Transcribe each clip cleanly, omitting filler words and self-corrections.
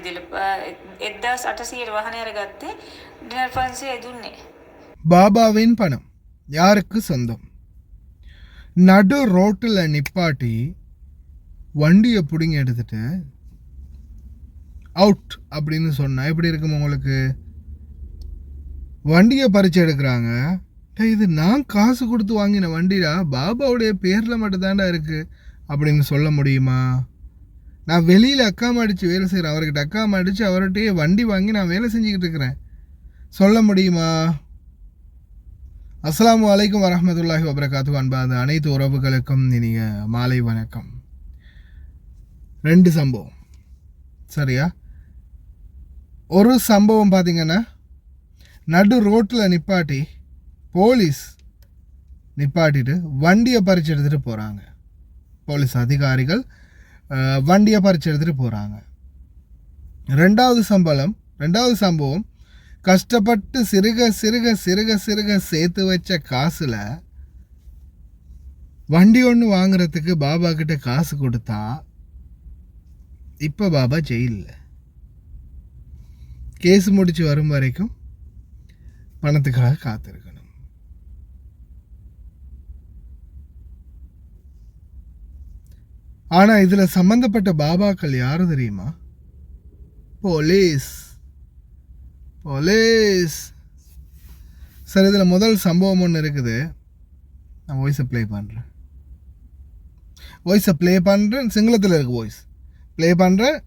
විදිහට 1800 வாகனம் අරගත්තේ dinner funds දුන්නේ. பாபாவின் பணம் யாருக்கு சொந்தம்? நடு ரோட்டில் நிப்பாட்டி வண்டியை பிடிங்கி எடுத்துட்டு அவுட் அப்படின்னு சொன்னால் எப்படி இருக்கும் உங்களுக்கு? வண்டியை பறித்து எடுக்கிறாங்க. இது நான் காசு கொடுத்து வாங்கின வண்டிடா, பாபாவுடைய பேரில் மட்டும்தாண்டா இருக்குது அப்படின்னு சொல்ல முடியுமா? நான் வெளியில் அக்காம அடித்து வேலை செய்கிறேன், அவர்கிட்ட அக்காம அடித்து அவர்கிட்டயே வண்டி வாங்கி நான் வேலை செஞ்சுக்கிட்டு இருக்கிறேன், சொல்ல முடியுமா? அஸ்ஸலாமு அலைக்கும் வரஹ்மத்துல்லாஹி வபரகாத்து. அன்பான அனைத்து உறவுகளுக்கும் இனிய மாலை வணக்கம். 2 சம்பவம் சரியா? ஒரு சம்பவம் பார்த்தீங்கன்னா, நடு ரோட்டில் நிப்பாட்டி போலீஸ் நிப்பாட்டிட்டு வண்டியை பறித்து எடுத்துகிட்டு போகிறாங்க. போலீஸ் அதிகாரிகள் வண்டியை பறித்து எடுத்துகிட்டு போகிறாங்க. ரெண்டாவது சம்பவம் கஷ்டப்பட்டு சிறுக சிறுக சிறுக சிறுக சேர்த்து வச்ச காசில் வண்டி ஒன்று வாங்குறதுக்கு பாபா கிட்ட காசு கொடுத்தா இப்போ பாபா ஜெயிலில். கேஸ் முடிச்சு வரும் வரைக்கும் பணத்துக்காக காத்திருக்கணும். ஆனால் இதில் சம்மந்தப்பட்ட பாபாக்கள் யாரு தெரியுமா? போலீஸ். சரி, இதில் முதல் சம்பவம் ஒன்று இருக்குது. நான் வாய்ஸை ப்ளே பண்ணுறேன். சிங்களத்தில் இருக்குது வாய்ஸ். ப்ளே பண்ணுறேன்.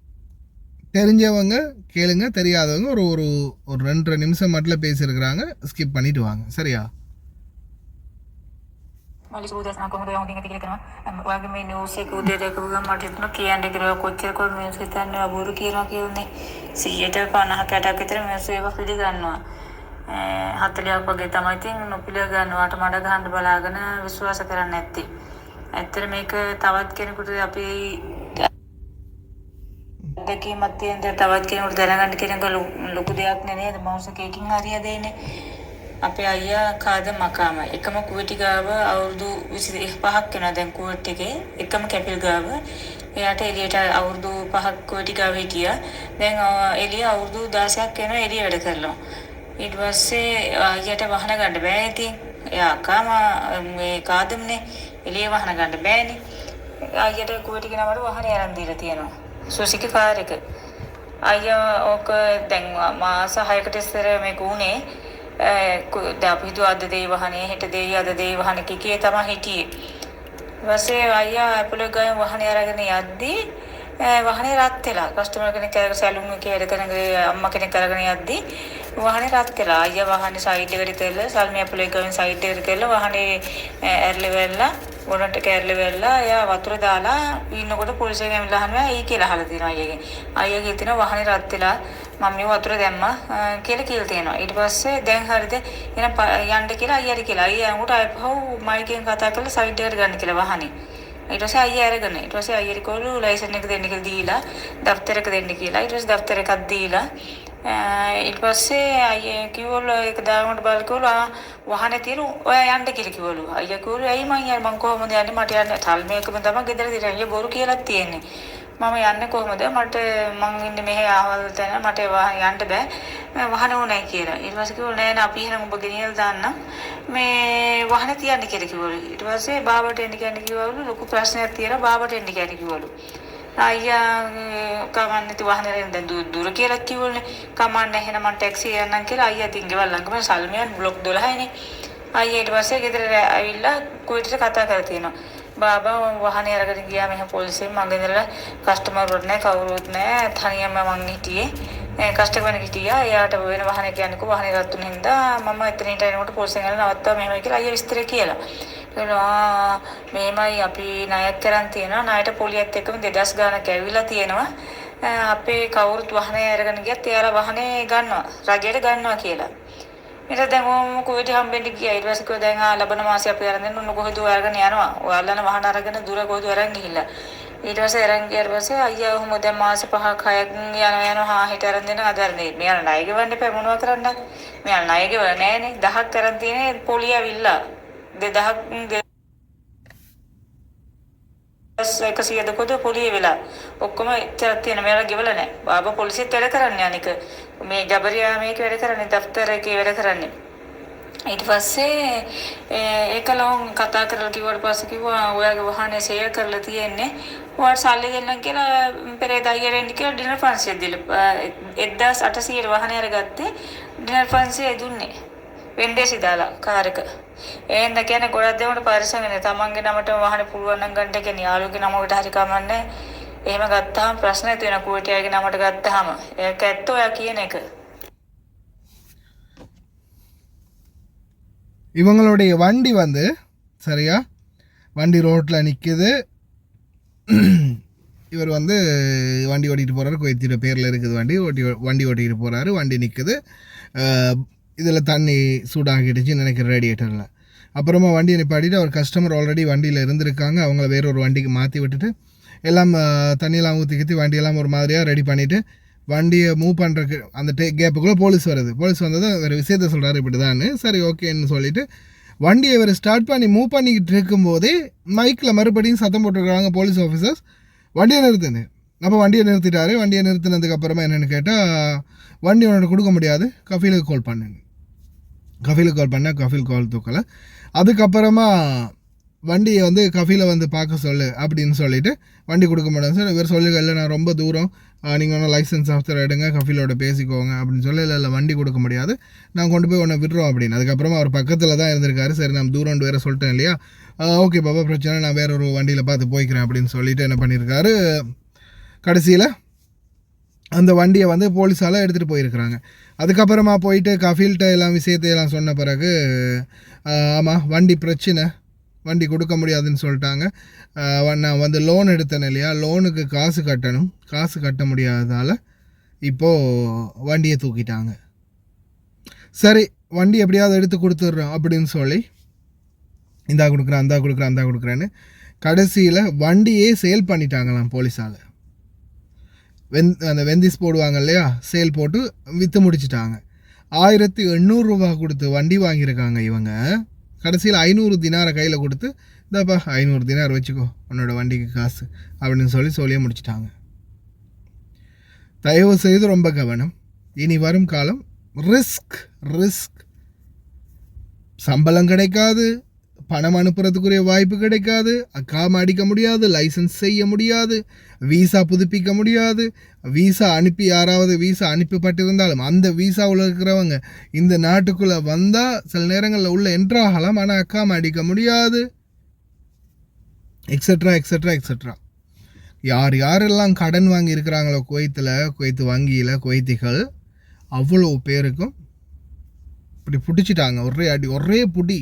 தெரிஞ்சவங்க கேளுங்க, தெரியாதவங்க ஒரு ஒரு ஒரு 2 நிமிஷம் மட்டும் பேசியிருக்கிறாங்க, ஸ்கிப் பண்ணிட்டு வாங்க சரியா? මල්ලි සූදානම් කොහොමද යෝන් දින ටික කරනවා ඔයාගේ මේ නිවුස් එක උදේ දැකපු ගමන් මට හිතුණා කියන්නේ කියලා කොච්චර කො මිනිස්සු හිතන්නේ අබුරු කියනවා කියන්නේ 150කට විතර මිනිස්සු ඒව පිළිගන්නවා 40ක් වගේ තමයි තින් නොපිළිගන්නවාට මඩ ගහන්න බලාගෙන විශ්වාස කරන්නේ නැත්තේ. ඇත්තට මේක තවත් කෙනෙකුට අපි දෙකීමත් තියෙන තවත් කෙනෙකුට දැනගන්න කෙනෙක් ලොකු දෙයක් නෙනේද? මවුස් එකකින් හරිය දෙන්නේ. අපේ අයියා කාද මකාම එකම කුවටි ගාව අවුරුදු 25ක් වෙනවා දැන් කුවට් එකේ එකම කැපිල් ගාව. එයාට එළියට අවුරුදු 5ක් කුවටි ගාව හිටියා. දැන් එළිය අවුරුදු 16ක් වෙනවා එළිය වැඩ කරනවා. ඊට පස්සේ අයියට වහන ගන්න බෑ. ඉතින් එයා අකාම මේ කාදම්නේ එළිය වහන ගන්න බෑනේ. අයියට කුවටි ගෙනවට වහනේ අරන් දීලා තියෙනවා. සුසිකි කාර් එක. අයියා ඕක දැන් මාස 6කට ඉස්සර මේක උනේ අපිතු අද දේ වහනේ හෙට දේ අද දේ වහන කිකේ තමයි හිටියේ. ඊපස්සේ අයියා අපල ගාම වහනේ අරගෙන යද්දී වහනේ රත් වෙලා කස්ටමර් කෙනෙක් කරගෙන සැලුන් එකේ වැඩ කරන අම්මා කෙනෙක් කරගෙන යද්දී වහනේ රත් වෙලා අයියා වහනේ සයිඩ් එකට කරලා සල්මි අපල ගාම සයිඩ් එකට කරලා වහනේ ඇර්ලි වෙලා ගොඩට කැර්ලි වෙලා එයා වතුර දාලා ඉන්නකොට පොලිසියෙන් ඇවිල්ලා අහනවා ඒ කියලා අහලා තියෙනවා අයියාගෙන්. අයියා කියනවා වහනේ රත් වෙලා මම මේ වතුර දැම්මා කියලා තියෙනවා. ඊට පස්සේ දැන් හරියද එන යන්න කියලා අයියාට කියලා. අයියා උන්ට ආපහු මයිකෙන් කතා කරලා සයිඩ් එකට ගන්න කියලා වහනේ. ඊට පස්සේ අයියා අරගෙන ඊට පස්සේ අයියාට කොළු ලයිසන් එක දෙන්න කියලා දීලා දෆ්තරයක දෙන්න කියලා. ඊට පස්සේ දෆ්තර එකක් දීලා ඊට පස්සේ අයියා කිව්වලු ඒක දාගන්න බලකවලු වහනේ තියෙන ඔයා යන්න කියලා කිව්වලු. අයියා කිව්වලු ඇයි මං කොහොමද යන්නේ මට යන්න තල්මේකම තමයි ගෙදර දිලා අයියා බොරු කියලා තියෙන්නේ. මම යන්නේ කොහොමද මට මං ඉන්නේ මෙහෙ ආවල් තැන මට යන්න බෑ වහන ඕනේ කියලා. ඊට පස්සේ කිව්වලු නෑ නෑ අපි එහෙනම් ඔබ ගෙනියලා දාන්නම් මේ වහන තියන්න කියලා කිව්වලු. ඊට පස්සේ බාබට එන්න කියන්නේ කිව්වලු ලොකු ප්‍රශ්නයක් තියෙනවා බාබට එන්න කියන්නේ කිව්වලු. අයියා කමන්නේ ති වහනේ දැන් දුර කියලා කිව්වලුනේ. කමන්නේ එහෙනම් මං ටැක්සි යන්නම් කියලා අයියා තින් ගෙවල් ළඟම සල්මියන් බ්ලොක් 12යිනේ. අයියා ඊට පස්සේ ගෙදර ඇවිල්ලා කුවේටට කතා කරලා තියෙනවා. बाबा वहाने अरගෙන ගියා මෙහෙම පොලිසියෙන් මං ගෙදර කස්ටමර් වුත් නැහැ කවුරුත් නැහැ තනියම මං හිටියේ කස්ටමර් හිටියා එයාට වෙන වහනේ කියන්නේ කොහොමද රත්තුන හින්දා මම එතනින්ට එනකොට පොලිසියෙන් ගාලා නවත්තා මෙහෙමයි කියලා අයියා විස්තර කියලා. ඒනවා මෙහෙමයි අපි ණයක් කරන් තියෙනවා ණයට පොලියත් එක්කම 2000 ගාණක් ඇවිල්ලා තියෙනවා අපේ කවුරුත් වහනේ අරගෙන ගියත් එයාලා වහනේ ගන්නවා රජයට ගන්නවා කියලා. ඊට දැන් මම කුවේට හම්බෙන්න ගියා. ඊට පස්සේ කිව්වා දැන් ලබන මාසේ අපි අරන් දෙන්න ඔන්න කොහෙද අරගෙන යනවා. ඔයාලන වහන අරගෙන දුර කොහෙද අරන් ගිහිල්ලා. ඊට පස්සේ අරන් ගියාට පස්සේ අයියා ඔහොම දැන් මාස 5ක් 6ක් යනවා හා හිට අරන් දෙන්න අද අරන් දෙන්න. මෙයාලා ණය ගෙවන්න එපා මොනවා කරන්නද? මෙයාලා ණය ගෙවලා නැහනේ 1000ක් අරන් තියෙන්නේ පොලිය ඇවිල්ලා 2000ක් 100කුද පොලිය වෙලා ඔක්කොම එච්චරක් තියෙන මේවා ගෙවලා නැහැ. බාබා පොලිසියත් වැඩ කරන්නේ අනික මේ ජබරියා මේක වැඩ කරන්නේ දෆ්තර එකේ වැඩ කරන්නේ. ඊට පස්සේ ඒකලොන් කතා කරලා කිව්වට පස්සේ කිව්වා ඔයාගේ වාහනේ සේව කරලා තියෙන්නේ. ඔයාට සල්ලි දෙන්නම් කියලා පෙරේද අයියරෙන් කියලා ඩිනර් 500 දීලා 1800 වාහනේ අරගත්තේ ඩිනර් 500 දුන්නේ. වෙන්ඩේසි දාලා කාර් එක. එහෙනම් කියන්නේ ගොඩක් දෙනෙකුට පරිස්සමනේ තමන්ගේ නමට වාහනේ පුළුවන් නම් ගන්න කියන්නේ යාළුවගේ නමකට හරි කමන්නේ. එහෙම ගත්තාම ප්‍රශ්න ඇති වෙනවා කුවටියාගේ නමට ගත්තාම. ඒක ඇත්ත ඔයා කියන එක. இவங்களுடைய வண்டி வந்து சரியா வண்டி ரோட்டில் நிற்குது. இவர் வந்து வண்டி ஓட்டிகிட்டு போகிறாரு. குவைத்தியோட பேரில் இருக்குது வண்டி ஓட்டிகிட்டு போகிறாரு. வண்டி நிற்குது. இதில் தண்ணி சூடாகிடுச்சு நினைக்கிற ரேடியேட்டரில். அப்புறமா வண்டியை நிப்பாட்டிட்டு அவர் கஸ்டமர் ஆல்ரெடி வண்டியில் இருந்திருக்காங்க. அவங்கள வேறொரு வண்டிக்கு மாற்றி விட்டுட்டு எல்லாம் தண்ணியெல்லாம் ஊற்றி வண்டியெல்லாம் ஒரு மாதிரியாக ரெடி பண்ணிவிட்டு வண்டியை மூவ் பண்ணுறக்கு அந்த கேப்புக்குள்ளே போலீஸ் வருது. போலீஸ் வந்ததும் வேறு விஷயத்த சொல்கிறாரு இப்படி தான். சரி ஓகேன்னு சொல்லிவிட்டு வண்டியை இவர் ஸ்டார்ட் பண்ணி மூவ் பண்ணிக்கிட்டு இருக்கும்போதே மைக்கில் மறுபடியும் சத்தம் போட்டுருக்காங்க போலீஸ் ஆஃபீஸர்ஸ், வண்டியை நிறுத்துன்னு. அப்போ வண்டியை நிறுத்திட்டாரு. வண்டியை நிறுத்தினதுக்கப்புறமா என்னென்னு கேட்டால் வண்டி உன்னோட கொடுக்க முடியாது, கஃபீலுக்கு கால் பண்ணுங்க. கஃபீலுக்கு கால் பண்ணால் கஃபீல் கால் தூக்கலை. அதுக்கப்புறமா வண்டியை வந்து கஃபீலை வந்து பார்க்க சொல்லு அப்படின்னு சொல்லிவிட்டு வண்டி கொடுக்க மாட்டாங்க சார். இவர் சொல்லுங்க இல்லை நான் ரொம்ப தூரம், நீங்கள் ஒன்றும் லைசன்ஸ் ஆஃபீஸர் எடுங்க, கஃபீலோட பேசிக்கோங்க அப்படின்னு சொல்லி இல்லை வண்டி கொடுக்க முடியாது, நான் கொண்டு போய் உன்னை விடுறோம் அப்படின்னு. அதுக்கப்புறமா அவர் பக்கத்தில் தான் இருந்திருக்காரு. சரி நான் தூரம் வேறு சொல்லிட்டேன் இல்லையா, ஓகே பாப்பா பிரச்சனை, நான் வேற ஒரு வண்டியில் பார்த்து போய்க்கிறேன் அப்படின்னு சொல்லிட்டு என்ன பண்ணியிருக்காரு, கடைசியில் அந்த வண்டியை வந்து போலீஸால் எடுத்துகிட்டு போயிருக்கிறாங்க. அதுக்கப்புறமா போயிட்டு கஃபீல்கிட்ட எல்லாம் விஷயத்தையெல்லாம் சொன்ன பிறகு ஆமாம் வண்டி பிரச்சனை, வண்டி கொடுக்க முடியாதுன்னு சொல்லிட்டாங்க. நான் வந்து லோன் எடுத்தேன் இல்லையா, லோனுக்கு காசு கட்டணும், காசு கட்ட முடியாததால் இப்போது வண்டியை தூக்கிட்டாங்க. சரி வண்டி எப்படியாவது எடுத்து கொடுத்துட்றோம் அப்படின்னு சொல்லி இந்தா கொடுக்குறேன் அந்தா கொடுக்குறேன் அந்தா கொடுக்குறேன்னு கடைசியில் வண்டியே சேல் பண்ணிட்டாங்களாம் போலீஸால். அந்த வெந்திஸ் போடுவாங்க இல்லையா, சேல் போட்டு விற்று முடிச்சிட்டாங்க. 1800 ரூபா கொடுத்து வண்டி வாங்கியிருக்காங்க இவங்க. கடைசியில் 500 தினாரை கையில் கொடுத்து இந்தாப்பா 500 தினார் வச்சுக்கோ உன்னோட வண்டிக்கு காசு அப்படின்னு சொல்லியே முடிச்சிட்டாங்க. தயவு செய்து ரொம்ப கவனம். இனி வரும் காலம் ரிஸ்க். சம்பளம் கிடைக்காது, பணம் அனுப்புறதுக்குரிய வாய்ப்பு கிடைக்காது, அக்காம அடிக்க முடியாது, லைசன்ஸ் செய்ய முடியாது, வீசா புதுப்பிக்க முடியாது. வீசா அனுப்பி யாராவது வீசா அனுப்பப்பட்டிருந்தாலும் அந்த வீசாவில் இருக்கிறவங்க இந்த நாட்டுக்குள்ளே வந்தால் சில நேரங்களில் உள்ள என்ட்ராகலாம், ஆனால் அக்காம அடிக்க முடியாது, எக்ஸட்ரா எக்ஸட்ரா எக்ஸட்ரா. யாரெல்லாம் கடன் வாங்கி இருக்கிறாங்களோ குவைத்து வங்கியில் குவைத்திகள் அவ்வளோ பேருக்கும் இப்படி பிடிச்சிட்டாங்க. ஒரே புடி.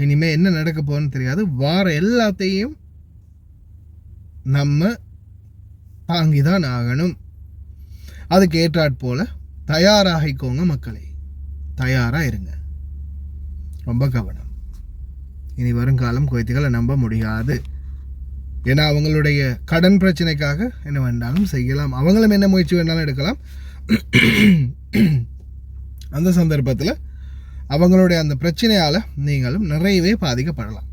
இனிமேல் என்ன நடக்க போகுதுன்னு தெரியாது. வார எல்லாத்தையும் நம்ம தாங்கி தான் ஆகணும். அதுக்கு ஏற்றாற்போல் தயாராகிக்கோங்க மக்களே, தயாராக இருங்க. ரொம்ப கவனம். இனி வருங்காலம் குவைத்திகளை நம்ப முடியாது. ஏன்னா அவங்களுடைய கடன் பிரச்சனைக்காக என்ன வேண்டாலும் செய்யலாம், அவங்களும் என்ன முயற்சி வேண்டாலும் எடுக்கலாம். அந்த சந்தர்ப்பத்தில் அவங்களுடைய அந்த பிரச்சனையால் நீங்களும் நிறையவே பாதிக்கப்படலாம்.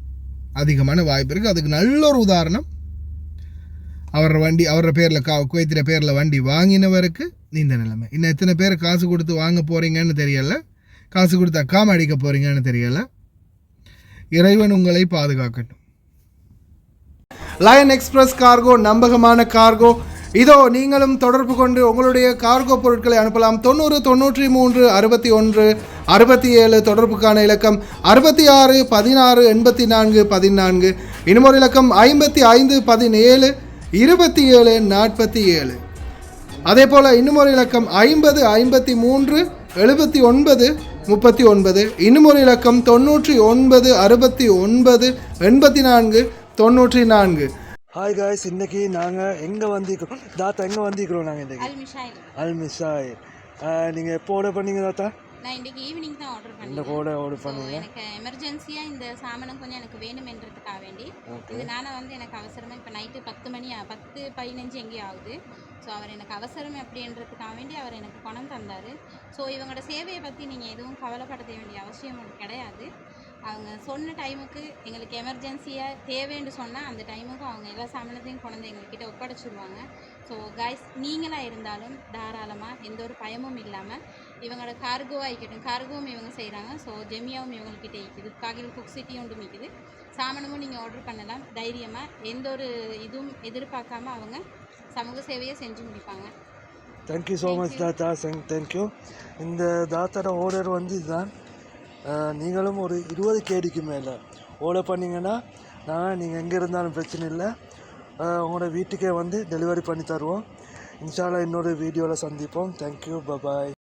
அதிகமான வாய்ப்பு இருக்குது. அதுக்கு நல்ல ஒரு உதாரணம் அவரோட பேரில் குவைத்திர பேரில் வண்டி வாங்கினவருக்கு இந்த நிலைமை. இன்னும் எத்தனை பேர் காசு கொடுத்து வாங்க போகிறீங்கன்னு தெரியலை, காசு கொடுத்து அக்காம அடிக்க போகிறீங்கன்னு தெரியலை. இறைவன் உங்களை பாதுகாக்கட்டும். லயன் எக்ஸ்பிரஸ் கார்கோ நம்பகமான கார்கோ. இதோ நீங்களும் தொடர்பு கொண்டு உங்களுடைய கார்கோ பொருட்களை அனுப்பலாம். 90 93 61 67 தொடர்புக்கான இலக்கம் 66 16 84 14. இன்னும் ஒரு இலக்கம் 55 17 27 47. அதே போல் இன்னும் ஒரு இலக்கம் 50 53 79 39. இன்னும் ஒரு இலக்கம் 99 69 84 94. ஹாய் காய்ஸ், இன்றைக்கி நாங்கள் எங்கே வந்திருக்கிறோம் தாத்தா, எங்கே வந்திருக்கிறோம் நாங்கள் இன்றைக்கி அல்மிஷாய். நீங்கள் எப்போ ஆர்டர் பண்ணீங்க தாத்தா? நான் இன்றைக்கி ஈவினிங் தான் ஆர்டர் பண்ணேன். இந்த கோடை ஆர்டர் பண்ணுங்க. எனக்கு எமர்ஜென்சியாக இந்த சாமானம் கொஞ்சம் எனக்கு வேணுமென்றதுக்காக வேண்டி இதனால வந்து எனக்கு அவசரமாக இப்போ நைட்டு 10:15 எங்கேயும் ஆகுது. ஸோ அவர் எனக்கு அவசரம் அப்படின்றதுக்காக வேண்டி அவர் எனக்கு பணம் தந்தார். ஸோ இவங்களோட சேவையை பற்றி நீங்கள் எதுவும் கவலைப்பட வேண்டிய அவசியம் கிடையாது. அவங்க சொன்ன டைமுக்கு எங்களுக்கு எமர்ஜென்சியாக தேவைன்னு சொன்னால் அந்த டைமுக்கு அவங்க எல்லா சாமானத்தையும் கொண்டு வந்து எங்கள்கிட்ட ஒப்படைச்சிடுவாங்க. ஸோ கைஸ், நீங்களாக இருந்தாலும் தாராளமாக எந்த ஒரு பயமும் இல்லாமல் இவங்களோட கார்கோவாக இருக்கட்டும், கார்கோவும் இவங்க செய்கிறாங்க. ஸோ ஜெமியாவும் இவங்கக்கிட்ட இருக்குது, காகில் குக் சிட்டி ஒன்றும் இருக்குது. சாமானமும் நீங்கள் ஆர்டர் பண்ணலாம் தைரியமாக, எந்த ஒரு இதுவும் எதிர்பார்க்காம அவங்க சமூக சேவையை செஞ்சு முடிப்பாங்க. தேங்க்யூ ஸோ மச் தாத்தா, தேங்க்யூ. இந்த தாத்தாவோட ஆர்டர் வந்து இதுதான். நீங்களும் ஒரு 20 கேடிக்கு மேலே ஆர்டர் பண்ணிங்கன்னா நீங்கள் எங்கே இருந்தாலும் பிரச்சனை இல்லை, உங்களோட வீட்டுக்கே வந்து டெலிவரி பண்ணி தருவோம். இன்ஷா அல்லாஹ் இன்னொரு வீடியோவில் சந்திப்போம். தேங்க்யூ, பாய்.